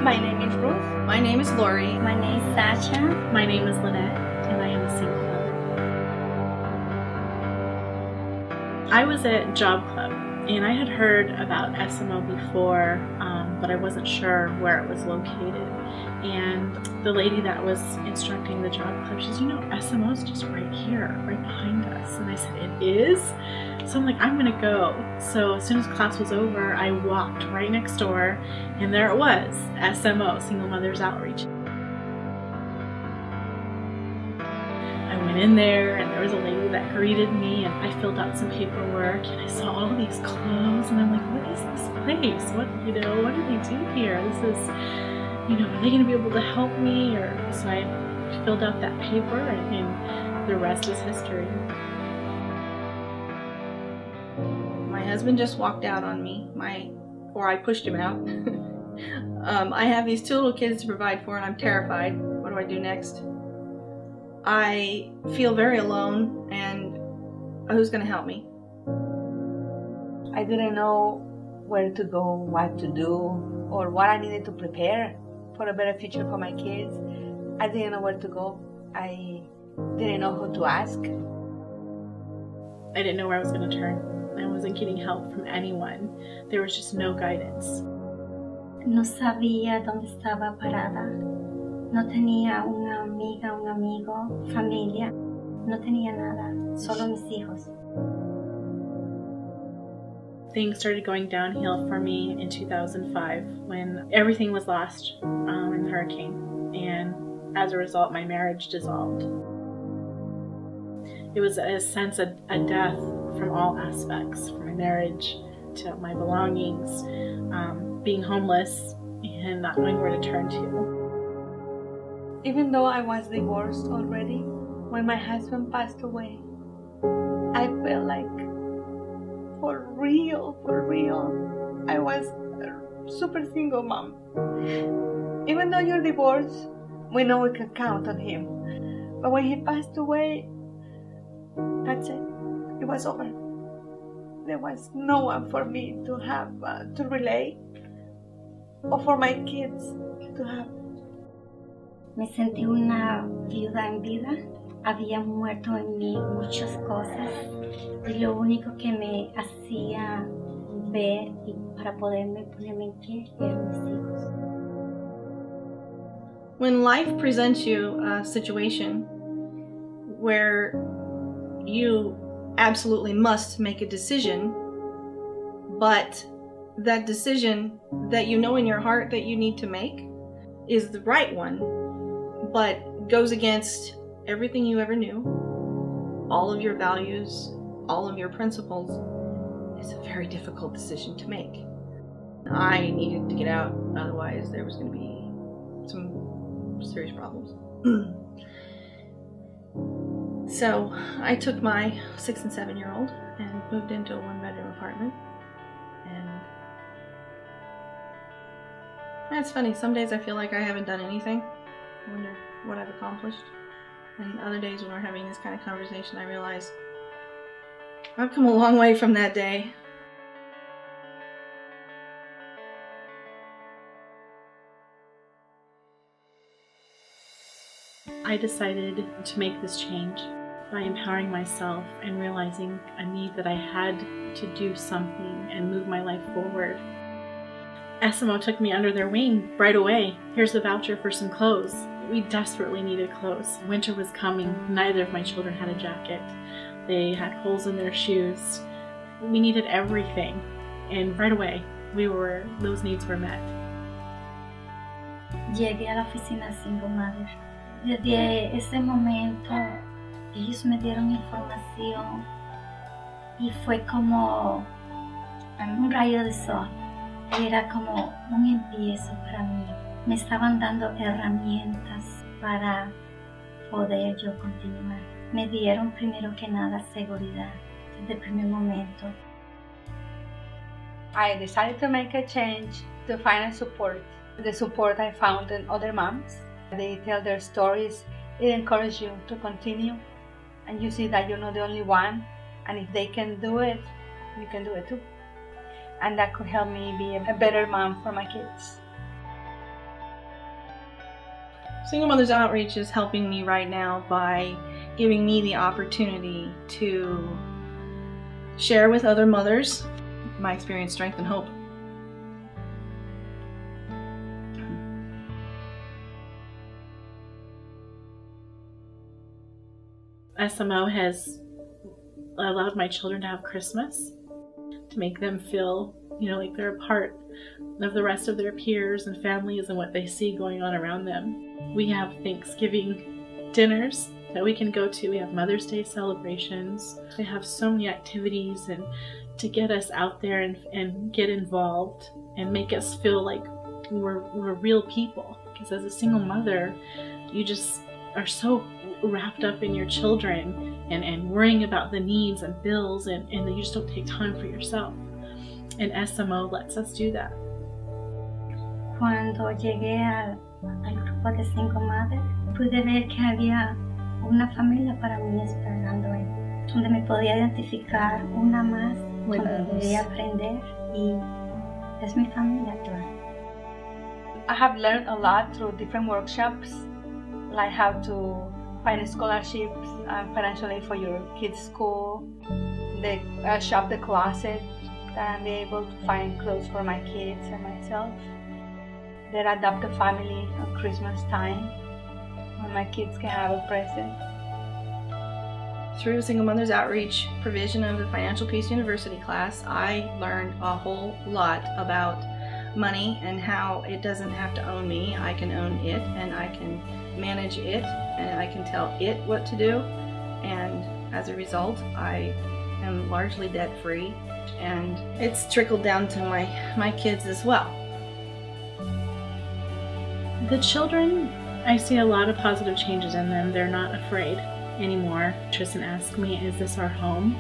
My name is Ruth. My name is Lori. My name is Sasha. My name is Lynette, and I am a single mother. I was at Job Club, and I had heard about SMO before, but I wasn't sure where it was located. And the lady that was instructing the Job Club, she said, you know, SMO is just right here, right behind us. And I said, it is? So I'm like, I'm gonna go. So as soon as class was over, I walked right next door, and there it was, SMO, Single Mothers Outreach. I went in there, and there was a lady that greeted me, and I filled out some paperwork, and I saw all these clothes, and I'm like, what is this place? What do they do here? This is, are they gonna be able to help me? So I filled out that paper, and the rest is history. My husband just walked out on me, or I pushed him out. I have these 2 little kids to provide for, and I'm terrified. What do I do next? I feel very alone, and who's going to help me? I didn't know where to go, what to do, or what I needed to prepare for a better future for my kids. I didn't know where to go. I didn't know who to ask. I didn't know where I was going to turn. I wasn't getting help from anyone. There was just no guidance. No sabía dónde estaba parada. No tenía una amiga, un amigo, familia. No tenía nada, solo mis hijos. Things started going downhill for me in 2005 when everything was lost in the hurricane. And as a result, my marriage dissolved. It was a sense of a death from all aspects, from my marriage to my belongings, being homeless and not knowing where to turn to. Even though I was divorced already, when my husband passed away, I felt like for real, I was a super single mom. Even though you're divorced, we know we can count on him. But when he passed away, that's it. It was over. There was no one for me to have, to relate, or for my kids to have. Me sentí una viuda en vida. Había muerto en mí muchas cosas. Y lo único que me hacía ver y para poderme ponerme en pie eran mis hijos. When life presents you a situation where you absolutely must make a decision, but that decision that you know in your heart that you need to make is the right one, but goes against everything you ever knew, all of your values, all of your principles, it's a very difficult decision to make. I needed to get out, otherwise there was going to be some serious problems. So I took my 6 and 7-year-old and moved into a 1-bedroom apartment. And it's funny, some days I feel like I haven't done anything. I wonder what I've accomplished. And other days when we're having this kind of conversation, I realize I've come a long way from that day. I decided to make this change by empowering myself and realizing a need that I had to do something and move my life forward. SMO took me under their wing right away. Here's the voucher for some clothes. We desperately needed clothes. Winter was coming. Neither of my children had a jacket. They had holes in their shoes. We needed everything. And right away, those needs were met. Llegué a la oficina Single Mother. Desde ese momento, ellos me dieron información y fue como un rayo de sol. Era como un empiezo para mí. Me estaban dando herramientas para poder yo continuar. Me dieron primero que nada seguridad desde el primer momento. I decided to make a change to find a support. The support I found in other moms. They tell their stories. It encourages you to continue, and you see that you're not the only one, and if they can do it, you can do it too. And that could help me be a better mom for my kids. Single Mothers Outreach is helping me right now by giving me the opportunity to share with other mothers my experience, strength, and hope. SMO has allowed my children to have Christmas, to make them feel, like they're a part of the rest of their peers and families and what they see going on around them. We have Thanksgiving dinners that we can go to. We have Mother's Day celebrations. They have so many activities and to get us out there and get involved and make us feel like we're real people. Because as a single mother, you just are so wrapped up in your children and worrying about the needs and bills and you just don't take time for yourself. And SMO lets us do that. Cuando llegué al grupo de Single Mothers, pude ver que había una familia para mí esperando ahí, donde me podía identificar una más, donde podía aprender y es mi familia actual. I have learned a lot through different workshops, like how to find scholarships and financial aid for your kids' school, the shop the closet, that I'm able to find clothes for my kids and myself, the adopt a family at Christmas time when my kids can have a present. Through Single Mothers Outreach provision of the Financial Peace University class, I learned a whole lot about money and how it doesn't have to own me. I can own it and I can manage it and I can tell it what to do, and as a result I am largely debt-free, and it's trickled down to my kids as well. The children, I see a lot of positive changes in them. They're not afraid anymore. Tristan asked me, is this our home?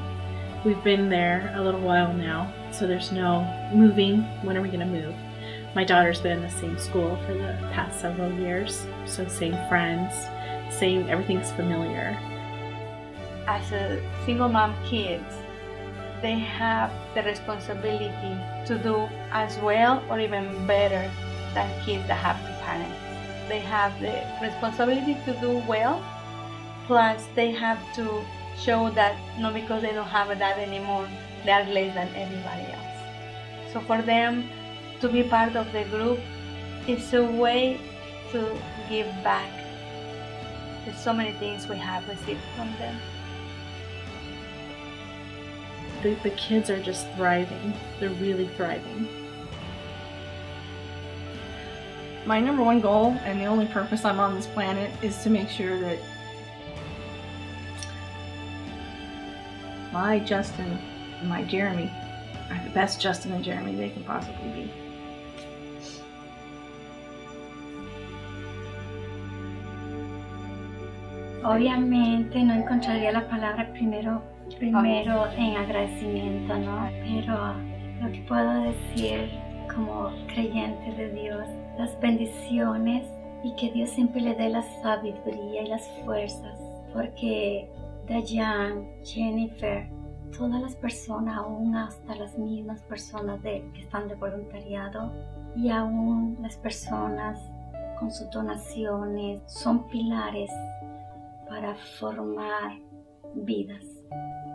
We've been there a little while now, so there's no moving. When are we going to move? My daughter's been in the same school for the past several years, so same friends, everything's familiar. As a single mom kids, they have the responsibility to do as well or even better than kids that have two parents. They have the responsibility to do well, plus they have to show that not because they don't have a dad anymore, they are less than everybody else. So for them to be part of the group is a way to give back. There's so many things we have received from them. The kids are just thriving. They're really thriving. My number one goal and the only purpose I'm on this planet is to make sure that my Justin and my Jeremy are the best Justin and Jeremy they can possibly be. Obviamente no encontraría la palabra primero en agradecimiento, ¿no? Pero lo que puedo decir como creyente de Dios, las bendiciones y que Dios siempre le dé la sabiduría y las fuerzas, porque Dayan, Jennifer, todas las personas, aún hasta las mismas personas que están de voluntariado y aún las personas con sus donaciones, son pilares para formar vidas.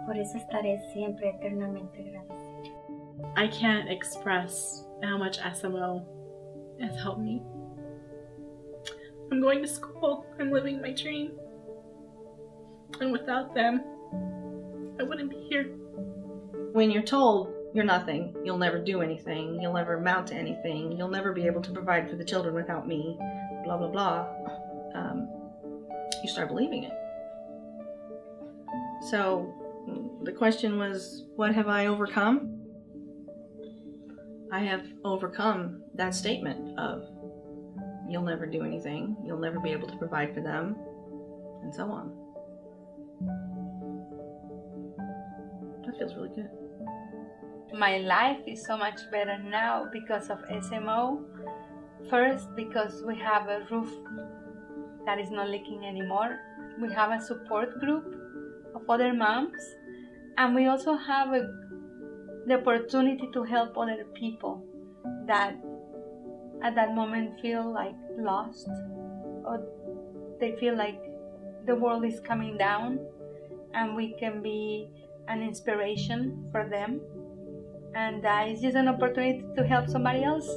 Por eso estaré siempre eternamente agradecida. I can't express how much SMO has helped me. I'm going to school. I'm living my dream. And without them, I wouldn't be here. When you're told you're nothing, you'll never do anything, you'll never amount to anything, you'll never be able to provide for the children without me, blah, blah, blah, you start believing it. So the question was, what have I overcome? I have overcome that statement of you'll never do anything, you'll never be able to provide for them, and so on. That feels really good. My life is so much better now because of SMO. First, because we have a roof that is not leaking anymore. We have a support group of other moms, and we also have the opportunity to help other people that at that moment feel like lost or they feel like the world is coming down, and we can be an inspiration for them. And it's just an opportunity to help somebody else.